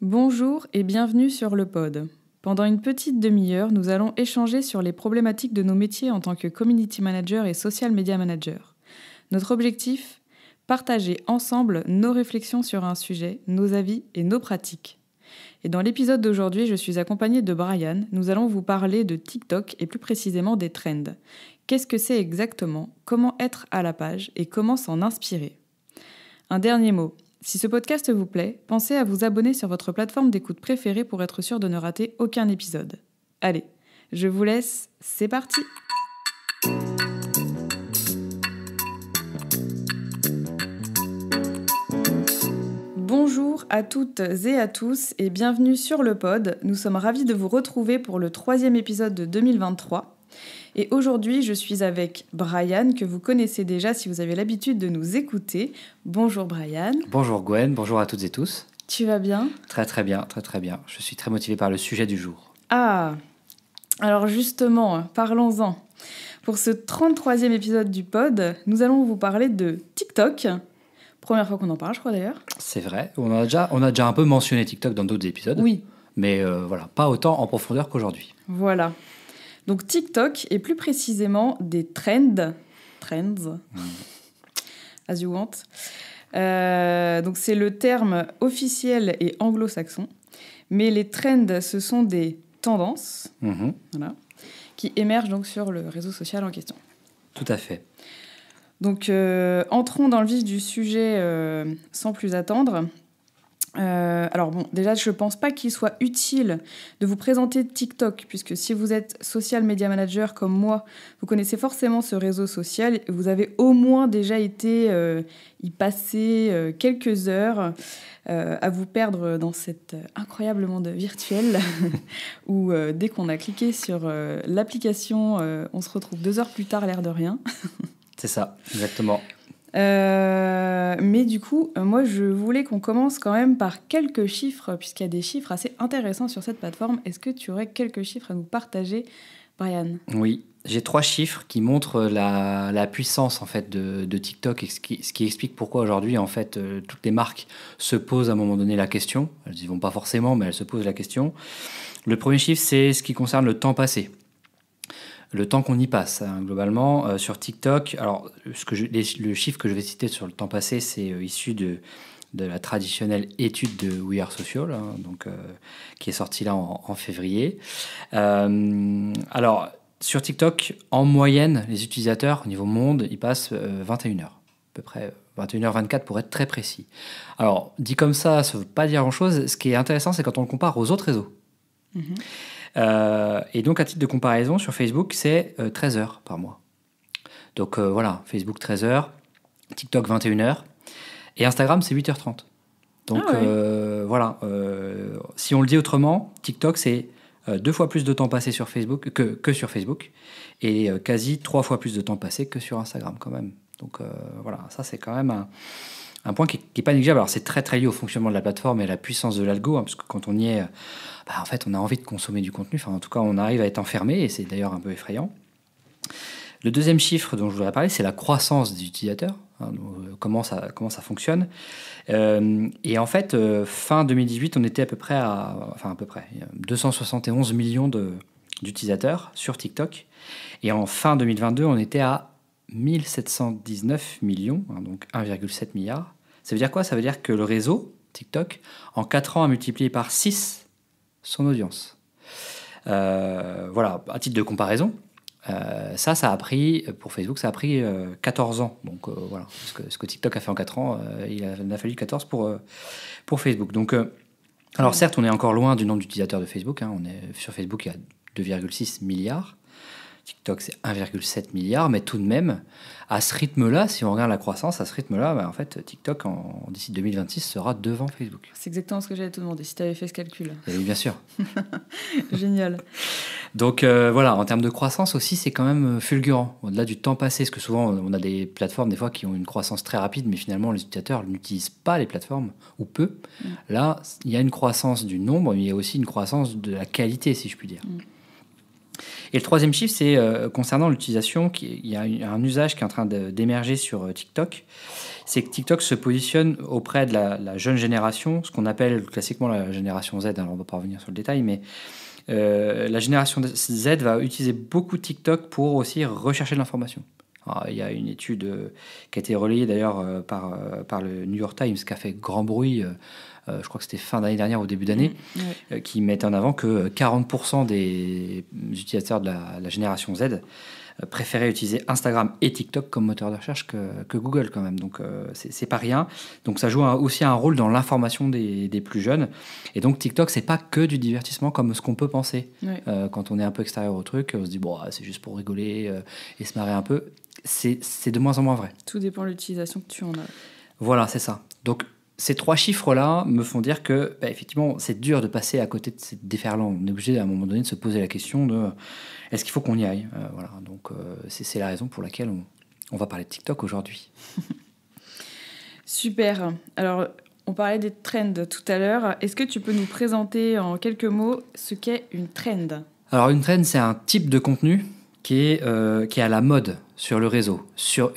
Bonjour et bienvenue sur le pod. Pendant une petite demi-heure, nous allons échanger sur les problématiques de nos métiers en tant que community manager et social media manager. Notre objectif ? Partager ensemble nos réflexions sur un sujet, nos avis et nos pratiques. Et dans l'épisode d'aujourd'hui, je suis accompagnée de Brian. Nous allons vous parler de TikTok et plus précisément des trends. Qu'est-ce que c'est exactement ? Comment être à la page et comment s'en inspirer ? Un dernier mot. Si ce podcast vous plaît, pensez à vous abonner sur votre plateforme d'écoute préférée pour être sûr de ne rater aucun épisode. Allez, je vous laisse, c'est parti! Bonjour à toutes et à tous et bienvenue sur le pod. Nous sommes ravis de vous retrouver pour le 3e épisode de 2023. Et aujourd'hui, je suis avec Brian, que vous connaissez déjà si vous avez l'habitude de nous écouter. Bonjour Brian. Bonjour Gwen, bonjour à toutes et tous. Tu vas bien ? Très bien. Je suis très motivé par le sujet du jour. Ah, alors justement, parlons-en. Pour ce 33e épisode du pod, nous allons vous parler de TikTok. Première fois qu'on en parle, je crois d'ailleurs. C'est vrai, on a déjà un peu mentionné TikTok dans d'autres épisodes. Oui. Mais voilà, pas autant en profondeur qu'aujourd'hui. Voilà. Donc TikTok, et plus précisément des trends, as you want. Donc c'est le terme officiel et anglo-saxon, mais les trends, ce sont des tendances, voilà, qui émergent donc sur le réseau social en question. Tout à fait. Donc entrons dans le vif du sujet sans plus attendre. Alors bon, déjà, je pense pas qu'il soit utile de vous présenter TikTok, puisque si vous êtes social media manager comme moi, vous connaissez forcément ce réseau social et vous avez au moins déjà été y passer quelques heures à vous perdre dans cet incroyable monde virtuel où dès qu'on a cliqué sur l'application, on se retrouve 2 heures plus tard, l'air de rien. C'est ça, exactement. Mais du coup, moi, je voulais qu'on commence quand même par quelques chiffres, puisqu'il y a des chiffres assez intéressants sur cette plateforme. Est-ce que tu aurais quelques chiffres à nous partager, Brian ? Oui, j'ai 3 chiffres qui montrent la puissance en fait de TikTok et ce qui explique pourquoi aujourd'hui en fait toutes les marques se posent à un moment donné la question. Elles n'y vont pas forcément, mais elles se posent la question. Le premier chiffre, c'est ce qui concerne le temps passé. Le temps qu'on y passe, hein, globalement, sur TikTok. Alors, le chiffre que je vais citer sur le temps passé, c'est issu de la traditionnelle étude de We Are Social, hein, donc, qui est sortie là en février. Alors, sur TikTok, en moyenne, les utilisateurs, au niveau monde, ils passent 21 heures. À peu près 21h24 pour être très précis. Alors, dit comme ça ne veut pas dire grand-chose. Ce qui est intéressant, c'est quand on le compare aux autres réseaux. Et donc, à titre de comparaison, sur Facebook, c'est 13 heures par mois. Donc voilà, Facebook 13 heures, TikTok 21 heures, et Instagram, c'est 8h30. Donc voilà, si on le dit autrement, TikTok, c'est 2 fois plus de temps passé sur Facebook que sur Facebook, et quasi 3 fois plus de temps passé que sur Instagram quand même. Donc voilà, ça c'est quand même un point qui n'est pas négligeable. Alors c'est très lié au fonctionnement de la plateforme et à la puissance de l'algo, hein, parce que quand on y est, en fait on a envie de consommer du contenu, enfin en tout cas on arrive à être enfermé, et c'est d'ailleurs un peu effrayant. Le deuxième chiffre dont je voudrais parler, c'est la croissance des utilisateurs, hein, comment ça fonctionne. Et en fait, fin 2018, on était à peu près 271 millions d'utilisateurs sur TikTok, et en fin 2022, on était à 1719 millions, hein, donc 1,7 milliard. Ça veut dire quoi ? Ça veut dire que le réseau, TikTok, en 4 ans a multiplié par 6 son audience. Voilà, à titre de comparaison, ça a pris, pour Facebook, ça a pris 14 ans. Donc voilà, ce que TikTok a fait en 4 ans, il en a fallu 14 pour Facebook. Donc, alors certes, on est encore loin du nombre d'utilisateurs de Facebook, hein, sur Facebook, il y a 2,6 milliards. TikTok, c'est 1,7 milliard, mais tout de même, à ce rythme-là, si on regarde la croissance, à ce rythme-là, en fait, TikTok, d'ici 2026, sera devant Facebook. C'est exactement ce que j'allais te demander, si tu avais fait ce calcul. Et oui, bien sûr. Génial. Donc voilà, en termes de croissance aussi, c'est quand même fulgurant. Au-delà du temps passé, parce que souvent, on a des plateformes, des fois, qui ont une croissance très rapide, mais finalement, les utilisateurs n'utilisent pas les plateformes, ou peu. Là, il y a une croissance du nombre, mais il y a aussi une croissance de la qualité, si je puis dire. Et le troisième chiffre, c'est concernant l'utilisation. Il y a un usage qui est en train d'émerger sur TikTok. C'est que TikTok se positionne auprès de la jeune génération, ce qu'on appelle classiquement la génération Z. Alors on ne va pas revenir sur le détail, mais la génération Z va utiliser beaucoup TikTok pour aussi rechercher de l'information. Alors, il y a une étude qui a été relayée d'ailleurs par le New York Times qui a fait grand bruit, je crois que c'était fin d'année dernière ou début d'année, qui mettait en avant que 40% des utilisateurs de la génération Z préféraient utiliser Instagram et TikTok comme moteur de recherche que Google quand même. Donc c'est pas rien. Donc ça joue aussi un rôle dans l'information des plus jeunes. Et donc TikTok, c'est pas que du divertissement comme ce qu'on peut penser. Quand on est un peu extérieur au truc, on se dit bon, c'est juste pour rigoler et se marrer un peu. C'est de moins en moins vrai. Tout dépend de l'utilisation que tu en as. Voilà, c'est ça. Donc ces 3 chiffres-là me font dire que, effectivement, c'est dur de passer à côté de ces déferlants. On est obligé, à un moment donné, de se poser la question de est-ce qu'il faut qu'on y aille. Voilà. Donc, c'est la raison pour laquelle on va parler de TikTok aujourd'hui. Super. Alors, on parlait des trends tout à l'heure. Est-ce que tu peux nous présenter en quelques mots ce qu'est une trend ? Alors, une trend, c'est un type de contenu qui est à la mode sur le réseau,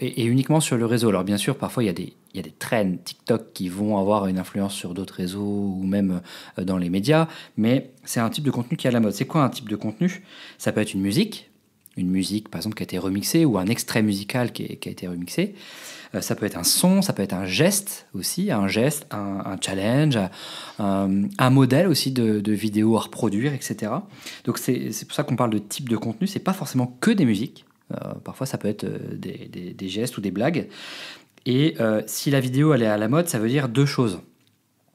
et uniquement sur le réseau. Alors, bien sûr, parfois, il y a des trends TikTok qui vont avoir une influence sur d'autres réseaux ou même dans les médias, mais c'est un type de contenu qui est à la mode. C'est quoi un type de contenu ? Ça peut être une musique par exemple qui a été remixée ou un extrait musical qui a été remixé. Ça peut être un son, ça peut être un geste aussi, un challenge, un modèle aussi de vidéo à reproduire, etc. Donc c'est pour ça qu'on parle de type de contenu. C'est pas forcément que des musiques. Parfois ça peut être des gestes ou des blagues. Et si la vidéo elle est à la mode, ça veut dire 2 choses.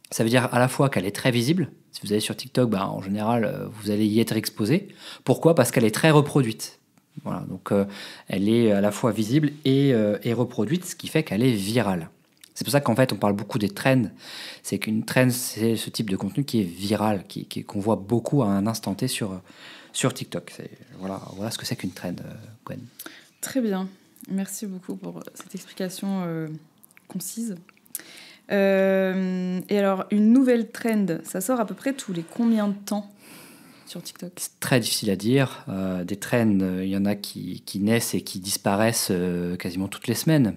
Ça veut dire à la fois qu'elle est très visible. Si vous allez sur TikTok, en général, vous allez y être exposé. Pourquoi ? Parce qu'elle est très reproduite. Voilà, donc elle est à la fois visible et reproduite, ce qui fait qu'elle est virale. C'est pour ça qu'en fait, on parle beaucoup des trends. C'est qu'une trend, c'est ce type de contenu qui est viral, qu'on voit beaucoup à un instant T sur TikTok. Voilà ce que c'est qu'une trend, Gwen. Très bien. Merci beaucoup pour cette explication concise. Et alors, une nouvelle trend, ça sort à peu près tous les combien de temps sur TikTok ? C'est très difficile à dire. Des trends, il y en a qui naissent et qui disparaissent quasiment toutes les semaines.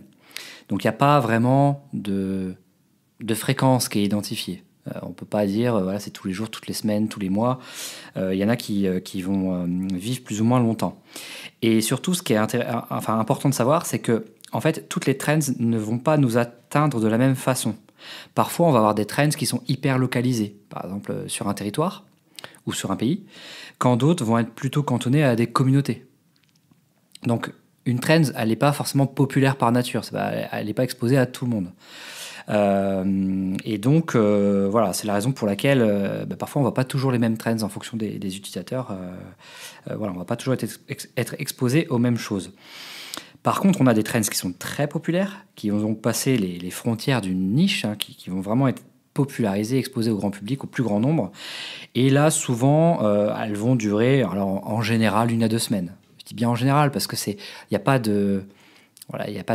Donc, il n'y a pas vraiment de fréquence qui est identifiée. On ne peut pas dire, c'est tous les jours, toutes les semaines, tous les mois. Il y en a qui vont vivre plus ou moins longtemps. Et surtout, ce qui est important de savoir, c'est que en fait, toutes les trends ne vont pas nous atteindre de la même façon. Parfois, on va avoir des trends qui sont hyper localisés, par exemple sur un territoire ou sur un pays, quand d'autres vont être plutôt cantonnés à des communautés. Donc, une trend, elle n'est pas forcément populaire par nature, elle n'est pas exposée à tout le monde. Et donc, c'est la raison pour laquelle parfois on ne voit pas toujours les mêmes trends en fonction des utilisateurs. On ne va pas toujours être exposé aux mêmes choses. Par contre, on a des trends qui sont très populaires, qui vont donc passer les frontières d'une niche, qui vont vraiment être popularisées, exposées au grand public, au plus grand nombre. Et là, souvent, elles vont durer, alors, en général, 1 à 2 semaines. Je dis bien en général, parce qu'il n'y a pas de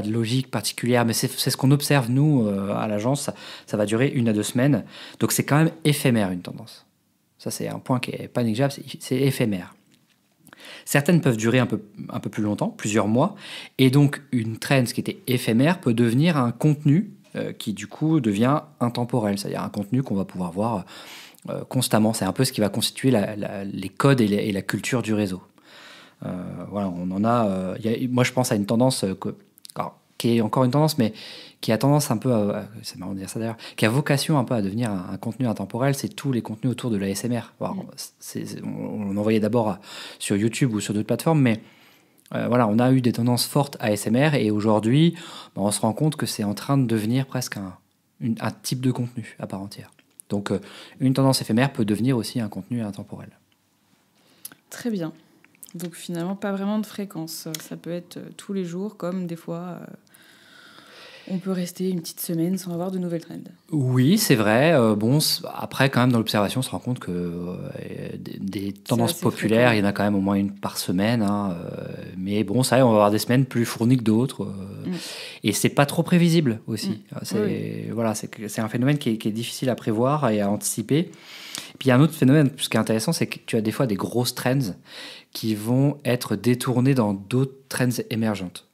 logique particulière, mais c'est ce qu'on observe, nous, à l'agence. Ça va durer 1 à 2 semaines. Donc, c'est quand même éphémère, une tendance. Ça, c'est un point qui n'est pas négligeable, c'est éphémère. Certaines peuvent durer un peu plus longtemps, plusieurs mois, et donc une trend qui était éphémère peut devenir un contenu qui du coup devient intemporel, c'est-à-dire un contenu qu'on va pouvoir voir constamment. C'est un peu ce qui va constituer les codes et la culture du réseau. On en a. Moi, je pense à une tendance qui est encore une tendance, mais qui a tendance un peu c'est marrant de dire ça d'ailleurs, qui a vocation un peu à devenir un contenu intemporel, c'est tous les contenus autour de l'ASMR. On en voyait d'abord sur YouTube ou sur d'autres plateformes, mais on a eu des tendances fortes ASMR, et aujourd'hui, on se rend compte que c'est en train de devenir presque un type de contenu à part entière. Donc, une tendance éphémère peut devenir aussi un contenu intemporel. Très bien. Donc finalement, pas vraiment de fréquence. Ça peut être tous les jours, comme des fois, on peut rester une petite semaine sans avoir de nouvelles trends. Oui, c'est vrai. Après, quand même, dans l'observation, on se rend compte que des tendances populaires, il y en a quand même au moins 1 par semaine. Mais bon, ça, on va avoir des semaines plus fournies que d'autres. Et c'est pas trop prévisible aussi. C'est un phénomène qui est difficile à prévoir et à anticiper. Puis il y a un autre phénomène, ce qui est intéressant, c'est que tu as des fois des grosses trends qui vont être détournées dans d'autres trends émergentes.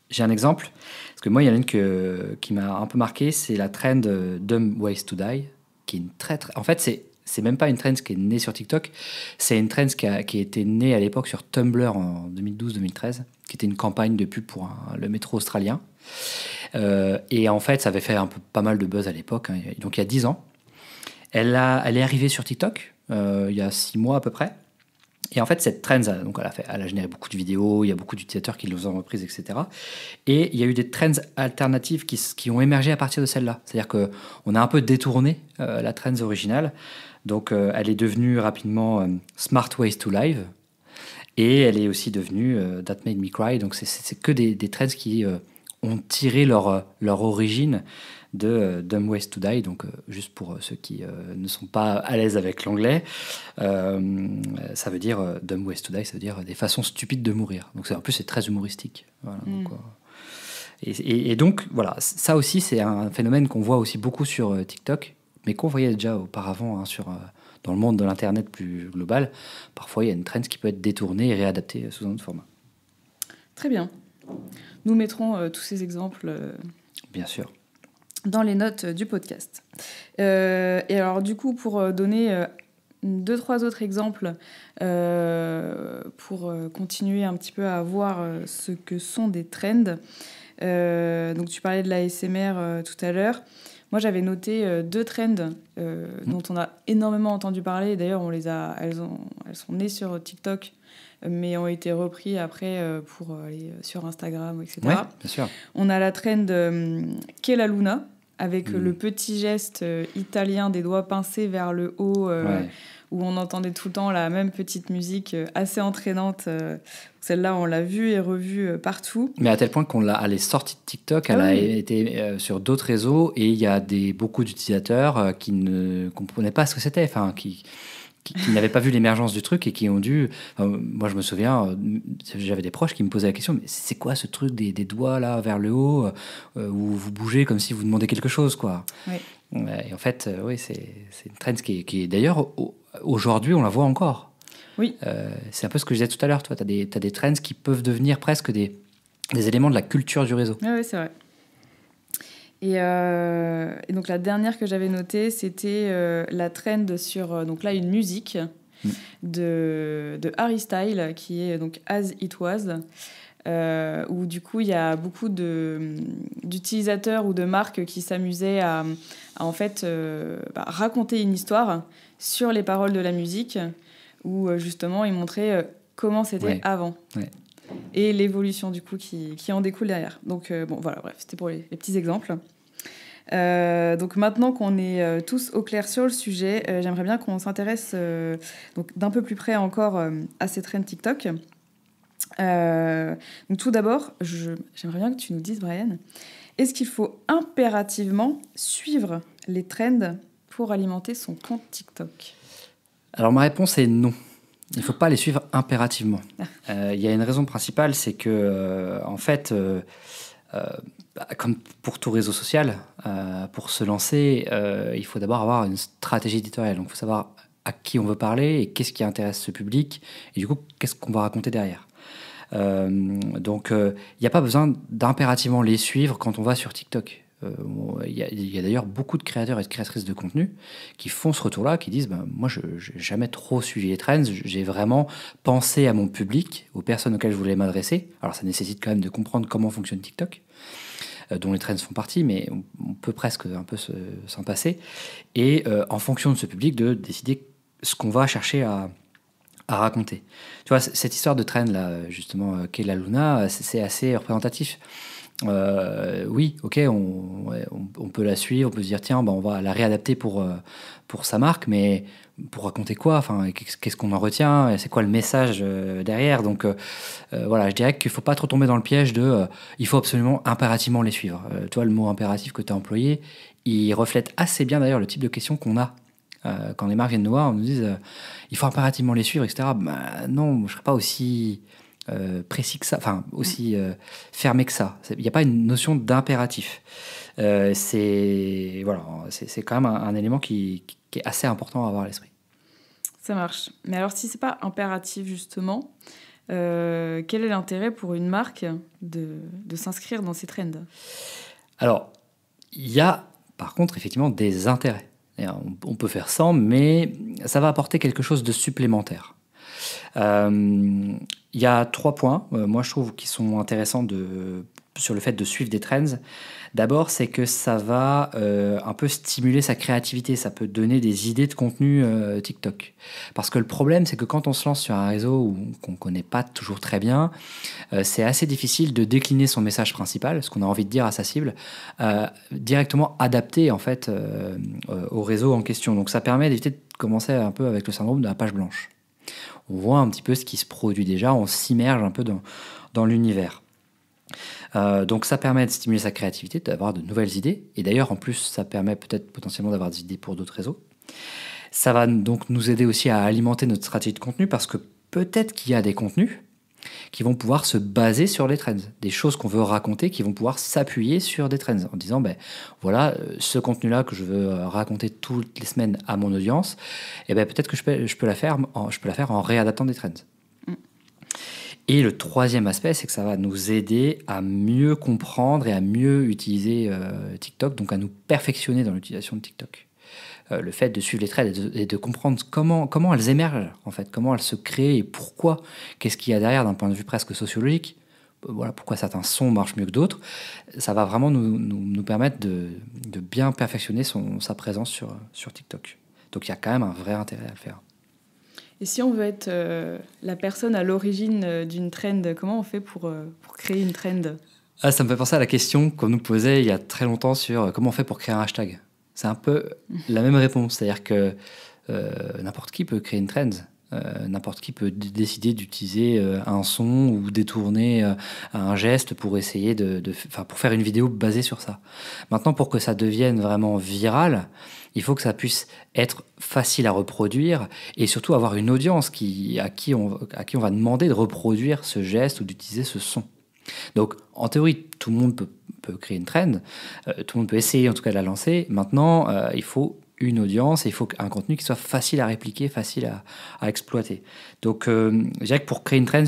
J'ai un exemple, parce que moi, il y en a une qui m'a un peu marqué, c'est la trend Dumb Ways to Die, qui est une en fait, c'est même pas une trend qui est née sur TikTok, c'est une trend qui a été née à l'époque sur Tumblr en 2012-2013, qui était une campagne de pub pour le métro australien. Et en fait, ça avait fait pas mal de buzz à l'époque, hein, donc il y a 10 ans. Elle est arrivée sur TikTok il y a 6 mois à peu près. Et en fait, cette trend, donc elle a généré beaucoup de vidéos, il y a beaucoup d'utilisateurs qui l'ont reprise, etc. Et il y a eu des trends alternatives qui ont émergé à partir de celle-là. C'est-à-dire qu'on a un peu détourné la trend originale. Donc, elle est devenue rapidement Smart Ways to Live. Et elle est aussi devenue That Made Me Cry. Donc, c'est que des trends qui ont tiré leur origine de Dumb Ways to Die, donc juste pour ceux qui ne sont pas à l'aise avec l'anglais, ça veut dire Dumb Ways to Die, ça veut dire des façons stupides de mourir. Donc en plus c'est très humoristique. Voilà, donc, et donc voilà, ça aussi c'est un phénomène qu'on voit aussi beaucoup sur TikTok, mais qu'on voyait déjà auparavant dans le monde de l'internet plus global. Parfois il y a une trend qui peut être détournée et réadaptée sous un autre format. Très bien. Nous mettrons tous ces exemples. Bien sûr. Dans les notes du podcast. Et alors du coup, pour donner 2-3 autres exemples, pour continuer un petit peu à voir ce que sont des trends. Donc tu parlais de l'ASMR tout à l'heure. Moi, j'avais noté 2 trends dont on a énormément entendu parler. D'ailleurs, elles sont nées sur TikTok, mais ont été repris après pour aller sur Instagram, etc. Ouais, bien sûr. On a la trend Che la Luna, avec le petit geste italien des doigts pincés vers le haut, où on entendait tout le temps la même petite musique assez entraînante. Celle-là, on l'a vue et revue partout. Mais à tel point qu'elle est sortie de TikTok, elle a été sur d'autres réseaux, et il y a beaucoup d'utilisateurs qui ne comprenaient pas ce que c'était, enfin, qui n'avaient pas vu l'émergence du truc et qui ont dû... moi, je me souviens, j'avais des proches qui me posaient la question, mais c'est quoi ce truc des doigts là vers le haut, où vous bougez comme si vous demandez quelque chose, quoi. Oui. Et en fait, oui, c'est une trend qui est d'ailleurs, aujourd'hui, on la voit encore. Oui. C'est un peu ce que je disais tout à l'heure. Toi, tu as des trends qui peuvent devenir presque des éléments de la culture du réseau. Oui, c'est vrai. Et donc la dernière que j'avais notée, c'était la trend sur donc là une musique de Harry Styles qui est donc As It Was, où du coup il y a beaucoup d'utilisateurs ou de marques qui s'amusaient à en fait raconter une histoire sur les paroles de la musique, où justement ils montraient comment c'était avant. Ouais. Et l'évolution du coup qui en découle derrière. Donc bon voilà, bref, c'était pour les petits exemples. Donc maintenant qu'on est tous au clair sur le sujet, j'aimerais bien qu'on s'intéresse donc d'un peu plus près encore à ces trends TikTok. Donc tout d'abord, j'aimerais bien que tu nous dises, Brian, est-ce qu'il faut impérativement suivre les trends pour alimenter son compte TikTok ? Alors ma réponse est non. Il ne faut pas les suivre impérativement. Il y a une raison principale, c'est que, en fait, comme pour tout réseau social, pour se lancer, il faut d'abord avoir une stratégie éditoriale. Donc il faut savoir à qui on veut parler et qu'est-ce qui intéresse ce public, et du coup, qu'est-ce qu'on va raconter derrière. Donc il n'y a pas besoin d'impérativement les suivre quand on va sur TikTok. Il y a d'ailleurs beaucoup de créateurs et de créatrices de contenu qui font ce retour-là, qui disent moi je n'ai jamais trop suivi les trends, j'ai vraiment pensé à mon public, aux personnes auxquelles je voulais m'adresser. Alors ça nécessite quand même de comprendre comment fonctionne TikTok, dont les trends font partie, mais on peut presque un peu s'en passer, et en fonction de ce public de décider ce qu'on va chercher à raconter. Tu vois, cette histoire de trend là, justement, Che la Luna, c'est assez représentatif. Oui, ok, on peut la suivre, on peut se dire tiens, on va la réadapter pour sa marque, mais pour raconter quoi, enfin, qu'est-ce qu'on en retient, c'est quoi le message derrière. Donc voilà, je dirais qu'il faut pas trop tomber dans le piège de il faut absolument impérativement les suivre. Toi, le mot impératif que tu as employé, il reflète assez bien d'ailleurs le type de questions qu'on a quand les marques viennent nous voir, on nous dit il faut impérativement les suivre, etc. Non, je serais pas aussi précis que ça, enfin aussi fermé que ça. Il n'y a pas une notion d'impératif. C'est quand même un élément qui est assez important à avoir à l'esprit. Ça marche. Mais alors, si c'est pas impératif, justement, quel est l'intérêt pour une marque de s'inscrire dans ces trends? Alors, il y a par contre effectivement des intérêts. Et on peut faire sans, mais ça va apporter quelque chose de supplémentaire. Il y a 3 points, moi je trouve, qui sont intéressants sur le fait de suivre des trends. D'abord, c'est que ça va un peu stimuler sa créativité, ça peut donner des idées de contenu TikTok. Parce que le problème, c'est que quand on se lance sur un réseau qu'on ne connaît pas toujours très bien, c'est assez difficile de décliner son message principal, ce qu'on a envie de dire à sa cible, directement adapté en fait au réseau en question. Donc ça permet d'éviter de commencer un peu avec le syndrome de la page blanche. On voit un petit peu ce qui se produit déjà, on s'immerge un peu dans l'univers. Donc ça permet de stimuler sa créativité, d'avoir de nouvelles idées. Et d'ailleurs, en plus, ça permet peut-être potentiellement d'avoir des idées pour d'autres réseaux. Ça va donc nous aider aussi à alimenter notre stratégie de contenu parce que peut-être qu'il y a des contenus qui vont pouvoir se baser sur les trends. Des choses qu'on veut raconter qui vont pouvoir s'appuyer sur des trends en disant, voilà, ce contenu-là que je veux raconter toutes les semaines à mon audience, peut-être que je peux la faire en réadaptant des trends. Et le troisième aspect, c'est que ça va nous aider à mieux comprendre et à mieux utiliser TikTok, donc à nous perfectionner dans l'utilisation de TikTok. Le fait de suivre les trends et de comprendre comment elles émergent, en fait, comment elles se créent et pourquoi, qu'est-ce qu'il y a derrière d'un point de vue presque sociologique, voilà, pourquoi certains sons marchent mieux que d'autres, ça va vraiment nous permettre de bien perfectionner sa présence sur TikTok. Donc il y a quand même un vrai intérêt à le faire. Et si on veut être la personne à l'origine d'une trend, comment on fait pour créer une trend? Ça me fait penser à la question qu'on nous posait il y a très longtemps sur comment on fait pour créer un hashtag. C'est un peu la même réponse, c'est-à-dire que n'importe qui peut créer une trend. N'importe qui peut décider d'utiliser un son ou détourner un geste pour essayer pour faire une vidéo basée sur ça. Maintenant, pour que ça devienne vraiment viral, il faut que ça puisse être facile à reproduire et surtout avoir une audience à qui on va demander de reproduire ce geste ou d'utiliser ce son. Donc, en théorie, tout le monde peut créer une trend, tout le monde peut essayer en tout cas de la lancer. Maintenant, il faut une audience et il faut un contenu qui soit facile à répliquer, facile à exploiter. Donc, je dirais que pour créer une trend,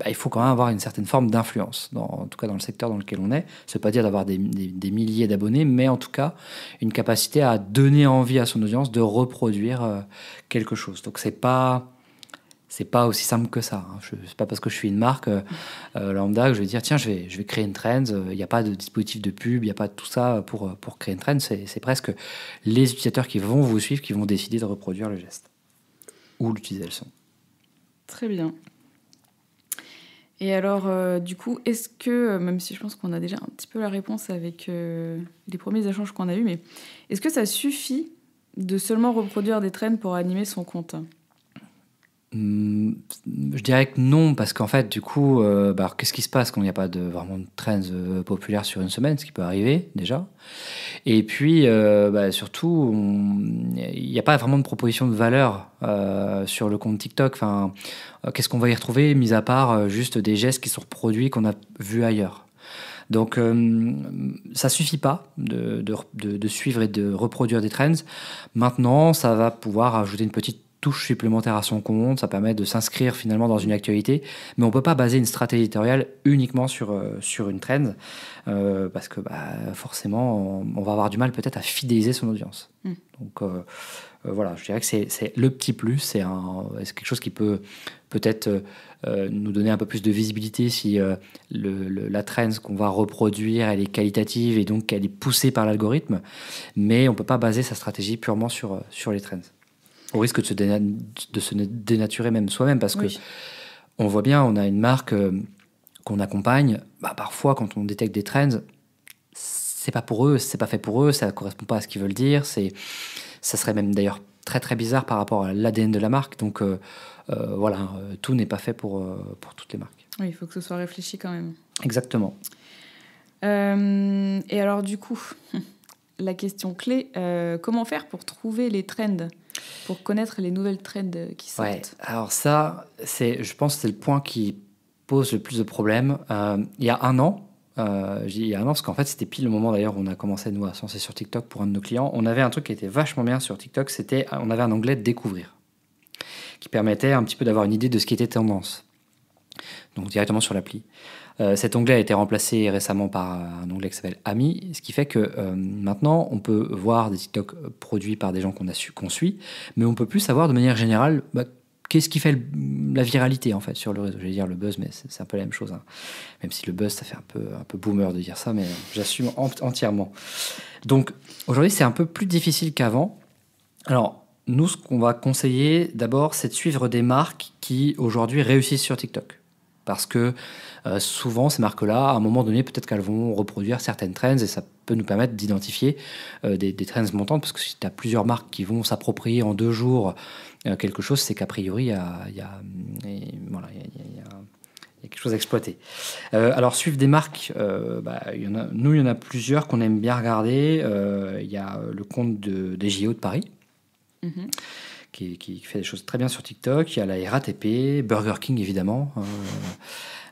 il faut quand même avoir une certaine forme d'influence, en tout cas dans le secteur dans lequel on est. Ça ne veut pas dire d'avoir des milliers d'abonnés, mais en tout cas, une capacité à donner envie à son audience de reproduire quelque chose. Donc, c'est pas aussi simple que ça. C'est pas parce que je suis une marque lambda que je vais dire tiens, je vais créer une trend. Il n'y a pas de dispositif de pub, il n'y a pas de tout ça pour créer une trend. C'est presque les utilisateurs qui vont vous suivre qui vont décider de reproduire le geste ou l'utiliser le son. Très bien. Et alors, du coup, est-ce que, même si je pense qu'on a déjà un petit peu la réponse avec les premiers échanges qu'on a eus, mais est-ce que ça suffit de seulement reproduire des trends pour animer son compte ? Je dirais que non, parce qu'en fait, du coup, qu'est-ce qui se passe quand il n'y a pas vraiment de trends populaires sur une semaine, ce qui peut arriver déjà. Et puis, surtout, il n'y a pas vraiment de proposition de valeur sur le compte TikTok. Enfin, qu'est-ce qu'on va y retrouver, mis à part juste des gestes qui sont reproduits qu'on a vus ailleurs. Donc, ça suffit pas de suivre et de reproduire des trends. Maintenant, ça va pouvoir ajouter une petite touche supplémentaire à son compte, ça permet de s'inscrire finalement dans une actualité, mais on ne peut pas baser une stratégie éditoriale uniquement sur une trend, parce que forcément, on va avoir du mal peut-être à fidéliser son audience. Donc voilà, je dirais que c'est le petit plus, c'est quelque chose qui peut-être nous donner un peu plus de visibilité si la trend qu'on va reproduire, elle est qualitative et donc elle est poussée par l'algorithme, mais on ne peut pas baser sa stratégie purement sur les trends. Au risque de se dénaturer même soi-même, parce que on voit bien, on a une marque qu'on accompagne, parfois quand on détecte des trends, c'est pas pour eux, c'est pas fait pour eux, ça correspond pas à ce qu'ils veulent dire, ça serait même d'ailleurs très très bizarre par rapport à l'ADN de la marque, donc voilà, tout n'est pas fait pour toutes les marques. Oui, il faut que ce soit réfléchi quand même. Exactement. Et alors du coup, la question clé, comment faire pour trouver les trends, pour connaître les nouvelles trends qui sortent? Alors ça, je pense que c'est le point qui pose le plus de problèmes. Il y a un an, parce qu'en fait, c'était pile le moment d'ailleurs où on a commencé, nous, à se lancer sur TikTok pour un de nos clients. On avait un truc qui était vachement bien sur TikTok, on avait un onglet découvrir, qui permettait un petit peu d'avoir une idée de ce qui était tendance. Donc directement sur l'appli. Cet onglet a été remplacé récemment par un onglet qui s'appelle Amis, ce qui fait que maintenant, on peut voir des TikTok produits par des gens qu'on suit, mais on peut plus savoir de manière générale qu'est-ce qui fait la viralité en fait sur le réseau. Je vais dire le buzz, mais c'est un peu la même chose. Hein. Même si le buzz, ça fait un peu boomer de dire ça, mais j'assume entièrement. Donc aujourd'hui, c'est un peu plus difficile qu'avant. Alors, nous, ce qu'on va conseiller d'abord, c'est de suivre des marques qui aujourd'hui réussissent sur TikTok. Parce que souvent, ces marques-là, à un moment donné, peut-être qu'elles vont reproduire certaines trends et ça peut nous permettre d'identifier des trends montantes. Parce que si tu as plusieurs marques qui vont s'approprier en 2 jours quelque chose, c'est qu'a priori, il y a quelque chose à exploiter. Alors, suivre des marques, il y en a plusieurs qu'on aime bien regarder. Il y a le compte des JO de Paris. Mm-hmm. Qui fait des choses très bien sur TikTok. Il y a la RATP, Burger King évidemment.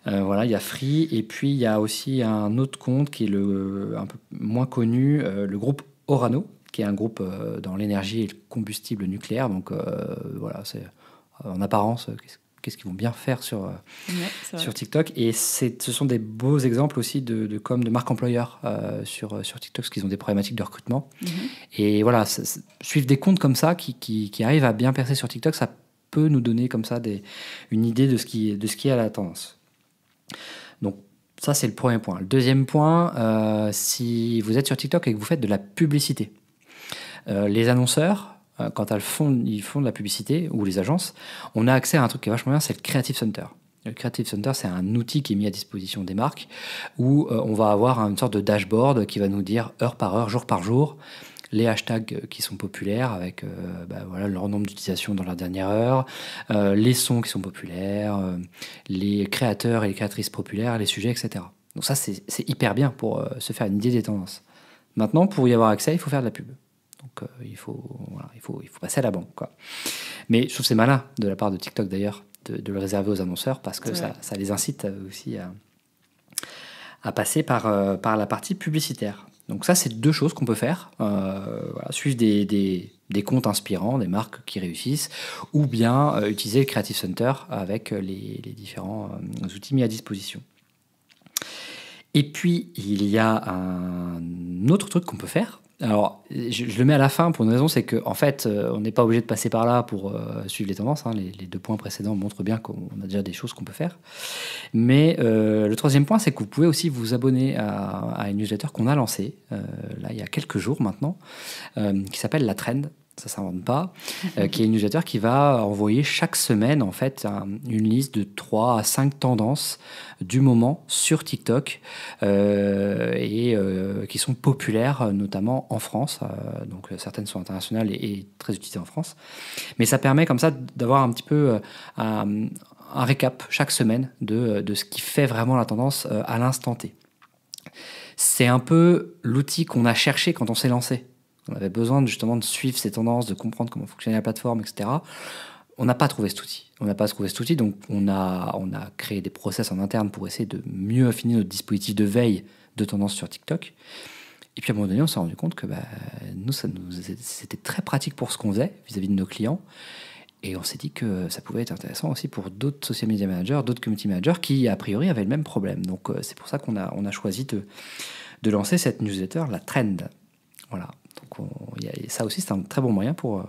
Voilà, il y a Free. Et puis il y a aussi un autre compte qui est un peu moins connu, le groupe Orano, qui est un groupe dans l'énergie et le combustible nucléaire. Donc voilà, c'est en apparence qu'est-ce qu'ils vont bien faire sur TikTok. Et ce sont des beaux exemples aussi de marques employeurs sur TikTok, parce qu'ils ont des problématiques de recrutement. Mm-hmm. Et voilà, suivre des comptes comme ça qui arrivent à bien percer sur TikTok, ça peut nous donner comme ça une idée de ce qui est à la tendance. Donc ça, c'est le premier point. Le deuxième point, si vous êtes sur TikTok et que vous faites de la publicité, les annonceurs, quand ils font de la publicité, ou les agences, on a accès à un truc qui est vachement bien, c'est le Creative Center. Le Creative Center, c'est un outil qui est mis à disposition des marques où on va avoir une sorte de dashboard qui va nous dire heure par heure, jour par jour, les hashtags qui sont populaires avec leur nombre d'utilisations dans la dernière heure, les sons qui sont populaires, les créateurs et les créatrices populaires, les sujets, etc. Donc ça, c'est hyper bien pour se faire une idée des tendances. Maintenant, pour y avoir accès, il faut faire de la pub. Donc il faut passer à la banque, quoi. Mais je trouve que c'est malin de la part de TikTok d'ailleurs de le réserver aux annonceurs parce que ça les incite aussi à passer par la partie publicitaire. Donc ça, c'est 2 choses qu'on peut faire. Suivre des comptes inspirants, des marques qui réussissent, ou bien utiliser le Creative Center avec les différents outils mis à disposition. Et puis, il y a un autre truc qu'on peut faire. Alors, je le mets à la fin pour une raison, c'est qu'en fait, on n'est pas obligé de passer par là pour suivre les tendances. Hein. Les 2 points précédents montrent bien qu'on a déjà des choses qu'on peut faire. Mais le 3e point, c'est que vous pouvez aussi vous abonner à une newsletter qu'on a lancée, là, il y a quelques jours maintenant, qui s'appelle La Trend. Ça s'invente pas, qui est une newsletter qui va envoyer chaque semaine en fait une liste de 3 à 5 tendances du moment sur TikTok et qui sont populaires notamment en France. Donc certaines sont internationales et très utilisées en France. Mais ça permet comme ça d'avoir un petit peu un récap chaque semaine de ce qui fait vraiment la tendance à l'instant T. C'est un peu l'outil qu'on a cherché quand on s'est lancé. On avait besoin justement de suivre ces tendances, de comprendre comment fonctionnait la plateforme, etc. On n'a pas trouvé cet outil. Donc on a créé des process en interne pour essayer de mieux affiner notre dispositif de veille de tendance sur TikTok. Et puis à un moment donné, on s'est rendu compte que c'était très pratique pour ce qu'on faisait vis-à-vis de nos clients. Et on s'est dit que ça pouvait être intéressant aussi pour d'autres social media managers, d'autres community managers qui, a priori, avaient le même problème. Donc c'est pour ça qu'on a choisi de lancer cette newsletter, la Trend. Voilà. Donc ça aussi, c'est un très bon moyen pour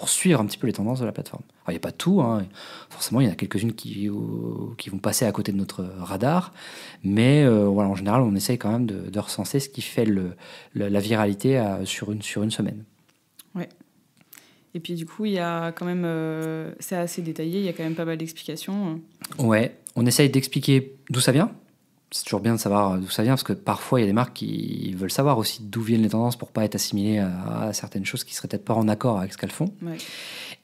suivre un petit peu les tendances de la plateforme. Alors, il n'y a pas tout, hein. Forcément, il y en a quelques-unes qui vont passer à côté de notre radar, mais en général, on essaye quand même de recenser ce qui fait la viralité sur une semaine. Ouais. Et puis du coup, il y a quand même, c'est assez détaillé, il y a quand même pas mal d'explications. Ouais, on essaye d'expliquer d'où ça vient. C'est toujours bien de savoir d'où ça vient, parce que parfois, il y a des marques qui veulent savoir aussi d'où viennent les tendances pour ne pas être assimilées à certaines choses qui ne seraient peut-être pas en accord avec ce qu'elles font. Ouais.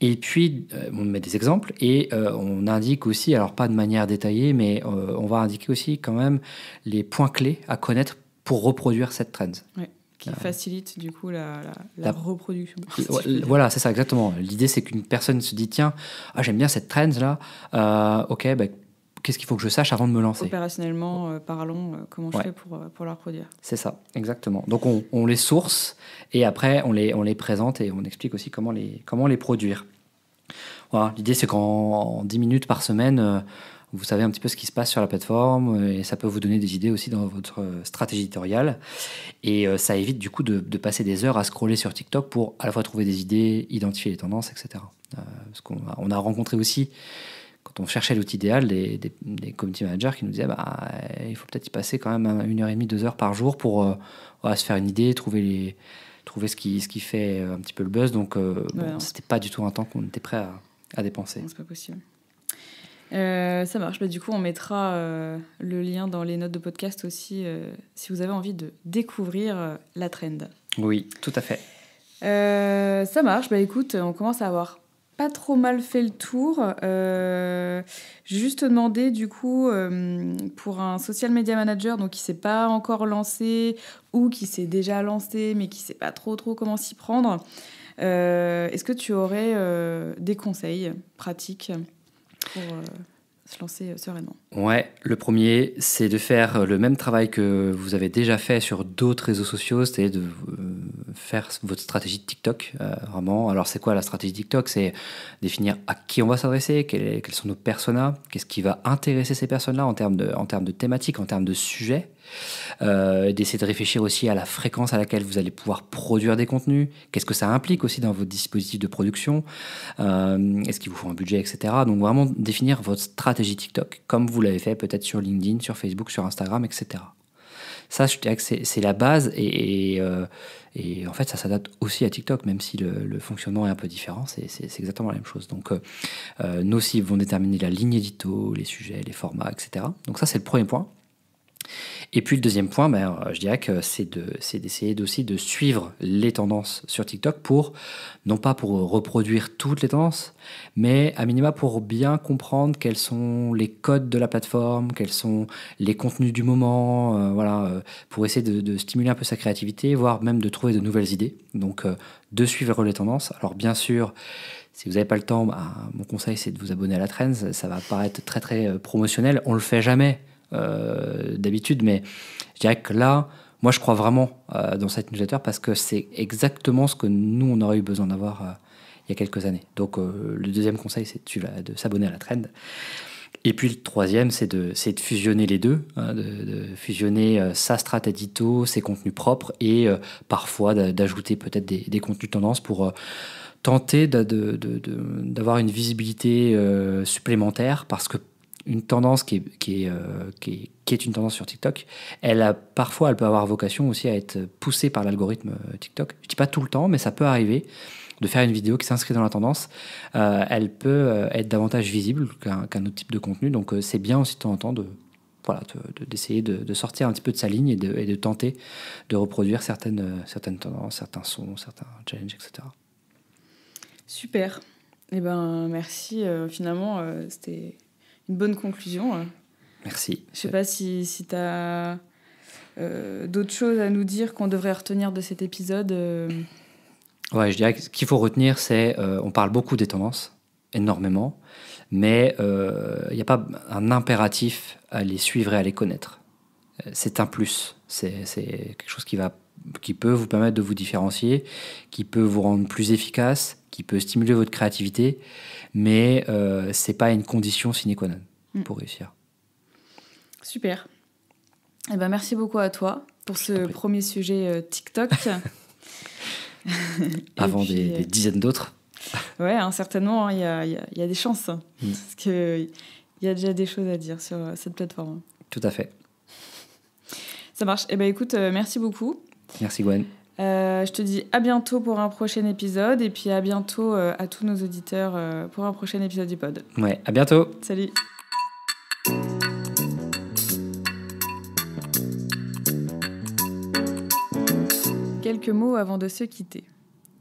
Et puis, on met des exemples et on indique aussi, alors pas de manière détaillée, mais on va indiquer aussi quand même les points clés à connaître pour reproduire cette trend. Ouais. Qui facilite du coup la reproduction. Voilà, c'est ça, exactement. L'idée, c'est qu'une personne se dit, tiens, j'aime bien cette trend-là, ok, qu'est-ce qu'il faut que je sache avant de me lancer. Opérationnellement parlons, comment je fais pour leur produire. C'est ça, exactement. Donc on les source et après on les présente et on explique aussi comment les produire. Voilà, l'idée c'est qu'en 10 minutes par semaine, vous savez un petit peu ce qui se passe sur la plateforme et ça peut vous donner des idées aussi dans votre stratégie éditoriale. Et ça évite du coup de passer des heures à scroller sur TikTok pour à la fois trouver des idées, identifier les tendances, etc. Parce qu'on a rencontré aussi, quand on cherchait l'outil idéal, des community managers qui nous disaient il faut peut-être y passer quand même 1h30, 2 heures par jour pour se faire une idée, trouver ce qui fait un petit peu le buzz. Donc c'était pas du tout un temps qu'on était prêt à dépenser. Non, c'est pas possible. Ça marche. Du coup, on mettra le lien dans les notes de podcast aussi si vous avez envie de découvrir la trend. Oui, tout à fait. Ça marche. Écoute, on commence à avoir pas trop mal fait le tour. J'ai juste te demandé, du coup, pour un social media manager donc, qui ne s'est pas encore lancé ou qui s'est déjà lancé mais qui ne sait pas trop comment s'y prendre, est-ce que tu aurais des conseils pratiques pour se lancer sereinement? Ouais, le premier, c'est de faire le même travail que vous avez déjà fait sur d'autres réseaux sociaux, c'est de faire votre stratégie de TikTok, vraiment. Alors, c'est quoi la stratégie de TikTok? C'est définir à qui on va s'adresser, quels sont nos personas, qu'est-ce qui va intéresser ces personnes-là en termes de thématiques, en termes de sujets. D'essayer de réfléchir aussi à la fréquence à laquelle vous allez pouvoir produire des contenus, qu'est-ce que ça implique aussi dans votre dispositif de production, est-ce qu'il vous faut un budget, etc. Donc vraiment définir votre stratégie TikTok, comme vous l'avez fait peut-être sur LinkedIn, sur Facebook, sur Instagram, etc. Ça, je dirais que c'est la base et en fait, ça s'adapte aussi à TikTok, même si le fonctionnement est un peu différent, c'est exactement la même chose. Donc, nos cibles vont déterminer la ligne édito, les sujets, les formats, etc. Donc ça, c'est le premier point. Et puis le deuxième point, je dirais que c'est d'essayer aussi de suivre les tendances sur TikTok non pas pour reproduire toutes les tendances, mais à minima pour bien comprendre quels sont les codes de la plateforme, quels sont les contenus du moment, pour essayer de stimuler un peu sa créativité, voire même de trouver de nouvelles idées. Donc de suivre les tendances. Alors bien sûr, si vous n'avez pas le temps, mon conseil c'est de vous abonner à la Trends. Ça va paraître très très promotionnel, on le fait jamais. D'habitude, mais je dirais que là, moi je crois vraiment dans cette newsletter parce que c'est exactement ce que nous on aurait eu besoin d'avoir il y a quelques années. Donc le deuxième conseil c'est de s'abonner à la trend. Et puis le troisième c'est de fusionner les deux, de fusionner sa strat édito, ses contenus propres et parfois d'ajouter peut-être des contenus tendance pour tenter d'avoir une visibilité supplémentaire parce que une tendance qui est une tendance sur TikTok, parfois elle peut avoir vocation aussi à être poussée par l'algorithme TikTok. Je dis pas tout le temps, mais ça peut arriver de faire une vidéo qui s'inscrit dans la tendance. Elle peut être davantage visible qu'un autre type de contenu, donc c'est bien aussi de temps en temps d'essayer de sortir un petit peu de sa ligne et de tenter de reproduire certaines tendances, certains sons, certains challenges, etc. Super. Merci. Finalement, c'était une bonne conclusion. Merci. Je sais pas si tu as d'autres choses à nous dire qu'on devrait retenir de cet épisode. Ouais, je dirais que ce qu'il faut retenir, c'est on parle beaucoup des tendances, énormément, mais il n'y a pas un impératif à les suivre et à les connaître. C'est un plus. C'est quelque chose qui peut vous permettre de vous différencier, qui peut vous rendre plus efficace, qui peut stimuler votre créativité, mais c'est pas une condition sine qua non pour réussir. Super. Merci beaucoup à toi pour ce premier sujet TikTok. Avant des dizaines d'autres. Ouais, certainement, il y a des chances. Parce qu'il y a déjà des choses à dire sur cette plateforme. Tout à fait. Ça marche. Écoute, merci beaucoup. Merci Gwen. Je te dis à bientôt pour un prochain épisode et puis à bientôt à tous nos auditeurs pour un prochain épisode du pod. Ouais, à bientôt. Salut. Quelques mots avant de se quitter.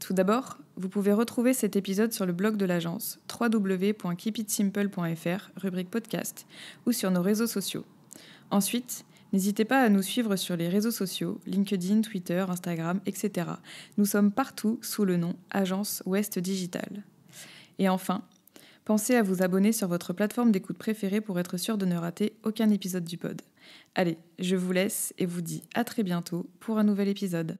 Tout d'abord, vous pouvez retrouver cet épisode sur le blog de l'agence www.keepitsimple.fr, rubrique podcast, ou sur nos réseaux sociaux. Ensuite, n'hésitez pas à nous suivre sur les réseaux sociaux, LinkedIn, Twitter, Instagram, etc. Nous sommes partout sous le nom Agence Ouest Digital. Et enfin, Pensez à vous abonner sur votre plateforme d'écoute préférée pour être sûr de ne rater aucun épisode du pod. Allez, je vous laisse et vous dis à très bientôt pour un nouvel épisode.